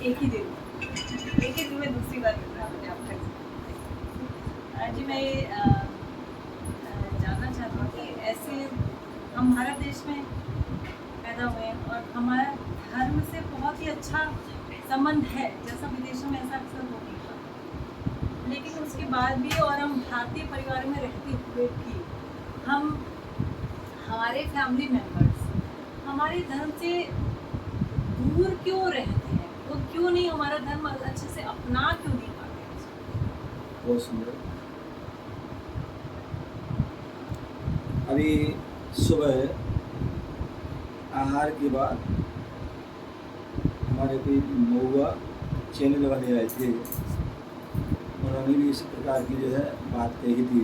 एक ही दिन में दूसरी बार मिलना मैंने आपका जी। मैं ये जानना चाहती हूँ कि ऐसे हम भारत देश में पैदा हुए हैं और हमारा धर्म से बहुत ही अच्छा संबंध है, जैसा विदेशों में ऐसा अक्सर हो नहीं पाता, लेकिन उसके बाद भी और हम भारतीय परिवार में रहते हुए भी हम हमारे फैमिली मेम्बर्स हमारे धर्म से दूर क्यों रहते हैं? वो क्यों नहीं हमारा धर्म अच्छे से अपना क्यों नहीं पाते? बहुत सुंदर। अभी सुबह आहार के बाद हमारे कोई महुआ चैनल वाले आए थे, उन्होंने भी इसी प्रकार की जो है बात कही थी।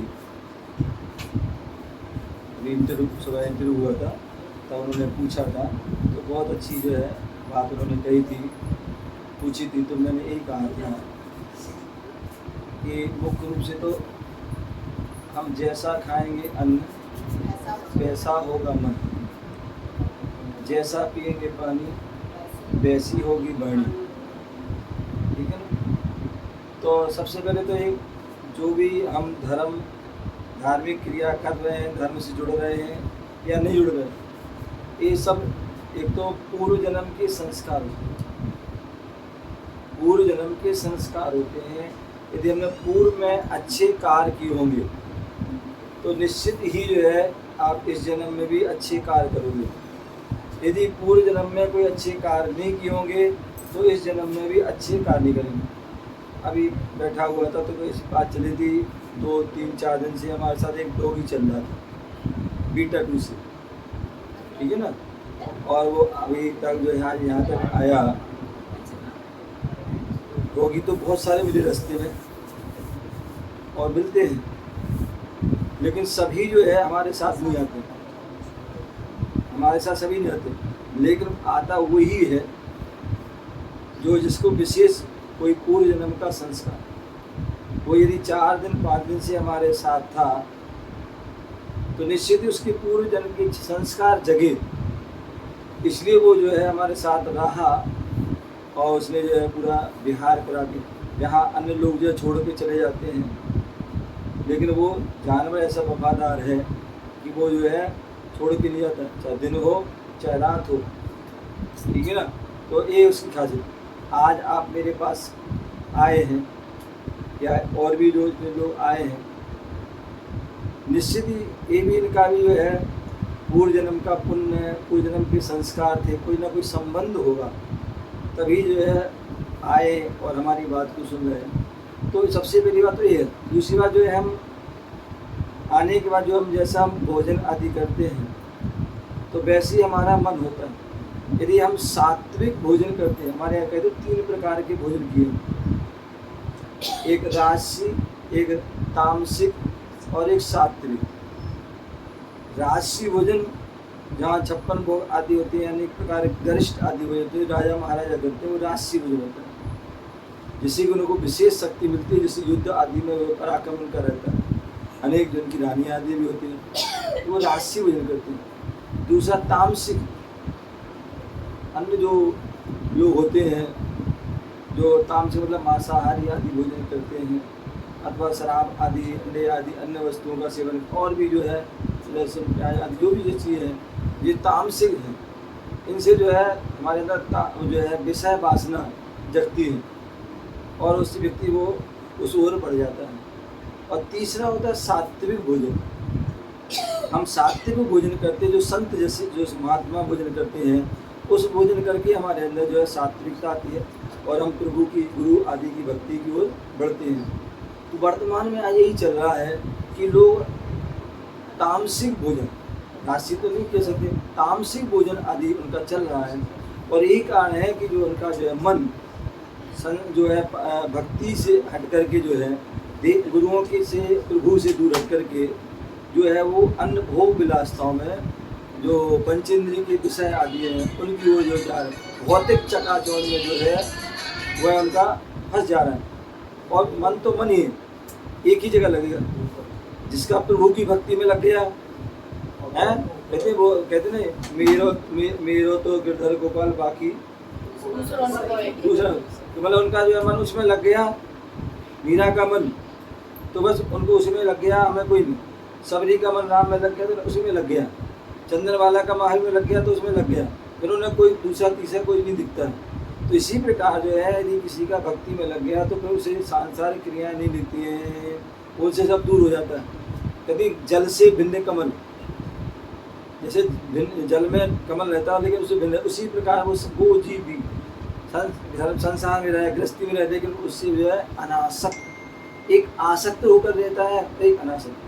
अभी सुबह इंटरव्यू हुआ था, तब उन्होंने पूछा था, तो बहुत अच्छी जो है बात उन्होंने कही थी, पूछी थी। तो मैंने यही कहा था कि मुख्य रूप से तो हम जैसा खाएंगे अन्न वैसा होगा मन, जैसा पिएंगे पानी वैसी होगी वाणी, ठीक है ना। तो सबसे पहले तो एक जो भी हम धार्मिक क्रिया कर रहे हैं, धर्म से जुड़ रहे हैं या नहीं जुड़ रहे हैं, ये सब एक तो पूर्व जन्म के संस्कार होते हैं। पूर्व जन्म के संस्कार होते हैं। यदि हमने पूर्व में अच्छे कार्य किए होंगे तो निश्चित ही जो है आप इस जन्म में भी अच्छे कार्य करोगे। यदि पूर्व जन्म में कोई अच्छे कार्य नहीं किए होंगे तो इस जन्म में भी अच्छे कार्य नहीं करेंगे। अभी बैठा हुआ था तो कोई बात चली थी, 2-3-4 दिन से हमारे साथ एक डॉगी चल रहा था बीटा 2 से, ठीक है ना। और वो अभी तक जो है यहाँ तक आया। डॉगी तो बहुत सारे मिले रास्ते में और मिलते हैं, लेकिन सभी जो है हमारे साथ नहीं आते, हमारे साथ सभी नहीं आते। लेकिन आता वही है जो जिसको विशेष कोई पूर्व जन्म का संस्कार, वो यदि 4 दिन 5 दिन से हमारे साथ था तो निश्चित ही उसके पूर्व जन्म के संस्कार जगे, इसलिए वो जो है हमारे साथ रहा और उसने जो है पूरा विहार करा के। यहाँ अन्य लोग जो छोड़ के चले जाते हैं, लेकिन वो जानवर ऐसा वफादार है कि वो जो है छोड़ के नहीं जाता, चाहे दिन हो चाहे रात हो, ठीक है ना। तो ये उसकी खासियत। आज आप मेरे पास आए हैं या और भी जो लोग आए हैं, निश्चित ही ये भी इनका भी जो है पूर्व जन्म का पुण्य, पूर्व जन्म के संस्कार थे, कोई ना कोई संबंध होगा, तभी जो है आए और हमारी बात को सुन रहे हैं। तो सबसे पहली बात तो ये है। दूसरी बात जो है, हम आने के बाद जो हम जैसा हम भोजन आदि करते हैं तो वैसे ही हमारा मन होता है। यदि हम सात्विक भोजन करते हैं, हमारे यहाँ कहते हैं 3 प्रकार के भोजन किए, एक राजसी, एक तामसिक और एक सात्विक। राजसी भोजन जहाँ 56 भोग आदि होते हैं, यानी एक प्रकार गरिष्ठ आदि भोजन होते हैं, राजा महाराजा करते हैं, वो राजसी भोजन होता है। जिससे कि उनको विशेष शक्ति मिलती है, जैसे युद्ध आदि में वो पराक्रमण का रहता है, अनेक जन की रानी आदि भी होती है, तो वो राजसी भोजन करते हैं। दूसरा तामसिक, अन्य जो लोग होते हैं जो तामसिक मतलब मांसाहारी आदि भोजन करते हैं, अथवा शराब आदि, अंडे आदि अन्य वस्तुओं का सेवन, और भी जो है लहसुन प्याज आदि जो भी ये चीज़ है, ये तामसिक है। इनसे जो है हमारे अंदर जो है विषय वासना जगती है और उस व्यक्ति वो उस ओर बढ़ जाता है। और तीसरा होता है सात्विक भोजन। हम सात्विक भोजन करते हैं, जो संत जैसे जो महात्मा भोजन करते हैं, उस भोजन करके हमारे अंदर जो है सात्विकता आती है और हम प्रभु की, गुरु आदि की भक्ति की ओर बढ़ते हैं। तो वर्तमान में आज यही चल रहा है कि लोग तामसिक भोजन, राशि तो नहीं कह सकते, तामसिक भोजन आदि उनका चल रहा है। और यही कारण है कि जो उनका जो है मन जो है भक्ति से हट करके जो है गुरुओं के से, प्रभु से दूर हट करके जो है वो अन्य भोग विलासताओं में, जो पंचेंद्रिय के विषय आदि हैं, उनकी वो जो जा रहे भौतिक चकाचौंध में जो है वह उनका फंस जा रहा है। और मन तो मन ही है, एक ही जगह लगेगा। जिसका प्रभु की भक्ति में लग गया है, कहते नहीं, मेरो तो गिरधर गोपाल बाकी दूसरा तो मतलब उनका जो है मन उसमें लग गया, मीरा का मन तो बस उनको उसी में लग गया, हमें कोई नहीं। सबरी का मन राम में लग गया तो उसी में लग गया, चंद्रवाला का महल में लग गया तो उसमें लग गया, फिर उन्हें कोई दूसरा तीसरा कोई नहीं दिखता है। तो इसी प्रकार जो है यदि किसी का भक्ति में लग गया तो फिर उसे सांसारिक क्रियाएं नहीं दिखती हैं, उनसे सब दूर हो जाता है। कभी जल से भिन्न कमल, जैसे जल में कमल रहता है लेकिन उससे भिन्न, उसी प्रकार वो जीव भी संसार में रहे, गृहस्थी में रहे, लेकिन उससे जो है अनासक्त, एक आसक्त होकर रहता है, एक अनासक्त।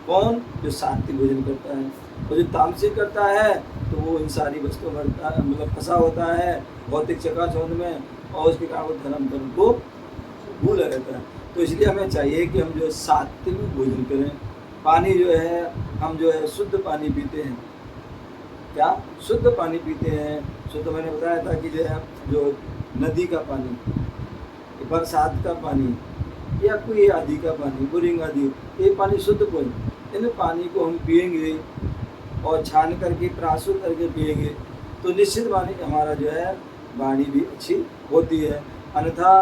कौन? जो सात्विक भोजन करता है, और जो तामसिक करता है तो वो इन सारी वस्तुओं में मतलब फंसा होता है भौतिक चकाचौंध में, और उसके कारण वो धर्म को भूला रहता है। तो इसलिए हमें चाहिए कि हम जो है सात्विक भोजन करें। पानी जो है हम जो है शुद्ध पानी पीते हैं, क्या शुद्ध पानी पीते हैं? शुद्ध मैंने बताया था कि जो है जो नदी का पानी, बरसात का पानी या कोई आदि का पानी, बोरिंग आदि, ये पानी शुद्ध पानी, इन पानी को हम पिएंगे और छान करके प्राशुद्ध करके पिएंगे तो निश्चित वाणी हमारा जो है वाणी भी अच्छी होती है। अन्यथा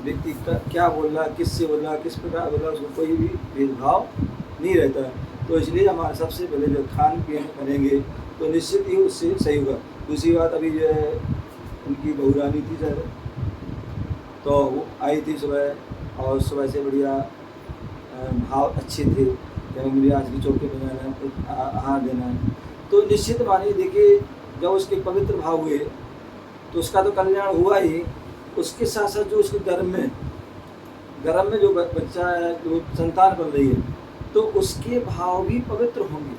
व्यक्ति क्या बोल रहा, किससे बोल रहा, किस प्रकार बोल रहा, उसको कोई भी भेदभाव नहीं रहता है। तो इसलिए हमारा सबसे पहले जो खान पीन करेंगे तो निश्चित ही उससे सही होगा। दूसरी बात, अभी जो है उनकी बहुरानी थी सर, तो वो आई थी सुबह, और सुबह से बढ़िया भाव अच्छे थे कि मुझे आज भी चौके में जाना है, कुछ आहार देना है। तो निश्चित मानिए देखिए जब उसके पवित्र भाव हुए तो उसका तो कल्याण हुआ ही, उसके साथ साथ जो उसके गर्भ में जो बच्चा है, जो संतान बन रही है, तो उसके भाव भी पवित्र होंगे।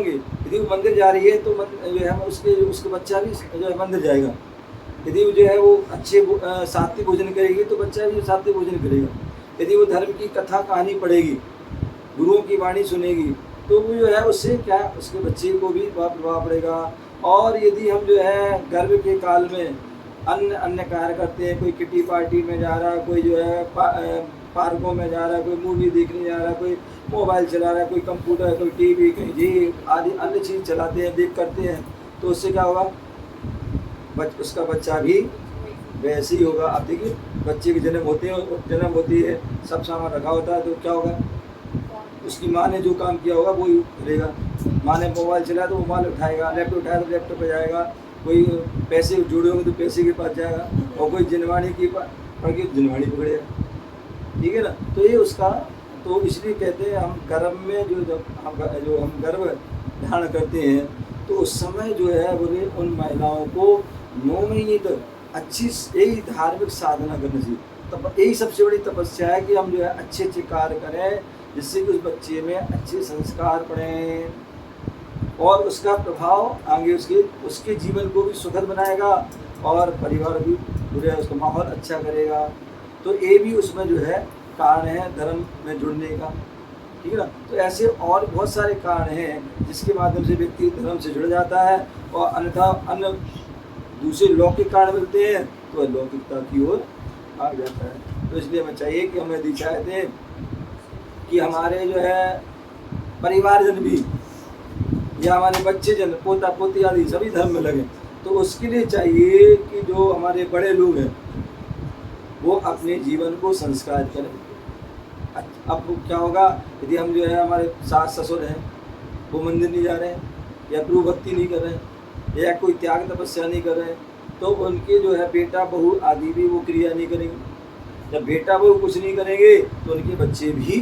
यदि वो मंदिर जा रही है तो जो है उसके बच्चा भी जो है मंदिर जाएगा। यदि वो जो है वो अच्छे सात्विक भोजन करेगी तो बच्चा भी सात्विक भोजन करेगा। यदि वो धर्म की कथा कहानी पढ़ेगी, गुरुओं की वाणी सुनेगी, तो वो जो है उससे क्या, उसके बच्चे को भी प्रभाव पड़ेगा। और यदि हम जो है गर्भ के काल में अन्य कार्य करते हैं, कोई किटी पार्टी में जा रहा है, कोई जो है पार्कों में जा रहा है, कोई मूवी देखने जा रहा है, कोई मोबाइल चला रहा है, कोई कंप्यूटर, कोई टीवी, कहीं जी आदि अन्य चीज़ चलाते हैं, देख करते हैं, तो उससे क्या होगा, उसका बच्चा भी वैसे ही होगा। अब देखिए बच्चे के जन्म होती है, सब सामान रखा होता है, तो क्या होगा, उसकी माँ ने जो काम किया होगा वही करेगा। माँ ने मोबाइल चलाया तो मोबाइल उठाएगा, लैपटॉप उठाया तो लैपटॉप पे जाएगा, कोई पैसे जुड़े होंगे तो पैसे के पास जाएगा, और कोई जिनवाणी की पढ़ के जिनवाणी पकड़ेगा, ठीक है ना। तो ये उसका, तो इसलिए कहते हैं हम गर्भ में जो हम गर्भ धारण करते हैं तो उस समय जो है बोले उन महिलाओं को 9 महीने तक अच्छी यही धार्मिक साधना करनी चाहिए। तब यही सबसे बड़ी तपस्या है कि हम जो है अच्छे कार्य करें, जिससे कि उस बच्चे में अच्छे संस्कार पड़ें और उसका प्रभाव आगे उसके जीवन को भी सुखद बनाएगा और परिवार भी पूरे उसका माहौल अच्छा करेगा। तो ये भी उसमें जो है कारण है धर्म में जुड़ने का, ठीक है ना। तो ऐसे और बहुत सारे कारण हैं जिसके माध्यम से व्यक्ति धर्म से जुड़ जाता है, और अन्यथा अन्य दूसरे लौकिक कारण मिलते हैं तो अलौकिकता की ओर आ जाता है। तो इसलिए हमें चाहिए कि हमें यदि चाहते हैं कि हमारे जो है परिवारजन भी या हमारे बच्चे जन, पोता पोती आदि सभी धर्म में लगे, तो उसके लिए चाहिए कि जो हमारे बड़े लोग हैं वो अपने जीवन को संस्कार करें। अब क्या होगा, यदि हम जो है हमारे सास ससुर हैं वो मंदिर नहीं जा रहे हैं, या प्रभु भक्ति नहीं कर रहे हैं, या कोई त्याग तपस्या नहीं कर रहे हैं, तो उनके जो है बेटा बहू आदि भी वो क्रिया नहीं करेंगे। जब बेटा बहू कुछ नहीं करेंगे तो उनके बच्चे भी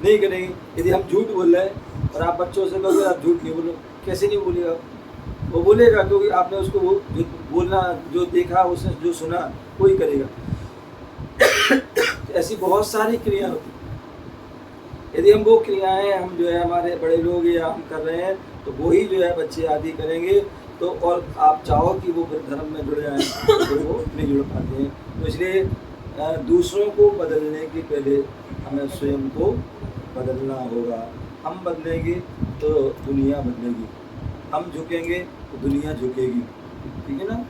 नहीं करेंगे। यदि हम झूठ बोल रहे हैं और आप बच्चों से कहोगे आप झूठ नहीं बोलो, कैसे नहीं बोलेगा, वो बोलेगा, क्योंकि आपने उसको वो जो बोलना, जो देखा, उसने जो सुना वही करेगा। ऐसी बहुत सारी क्रिया होती हैं, यदि हम वो क्रियाएं हम जो है हमारे बड़े लोग या हम कर रहे हैं तो वो ही जो है बच्चे आदि करेंगे। तो और आप चाहो कि वो फिर धर्म में जुड़ जाएं तो वो नहीं जुड़ पाते हैं। तो इसलिए दूसरों को बदलने के पहले हमें स्वयं को बदलना होगा। हम बदलेंगे तो दुनिया बदलेगी, हम झुकेंगे तो दुनिया झुकेगी, ठीक है ना।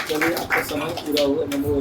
चलिए आपका समय पूरा हुआ। नमो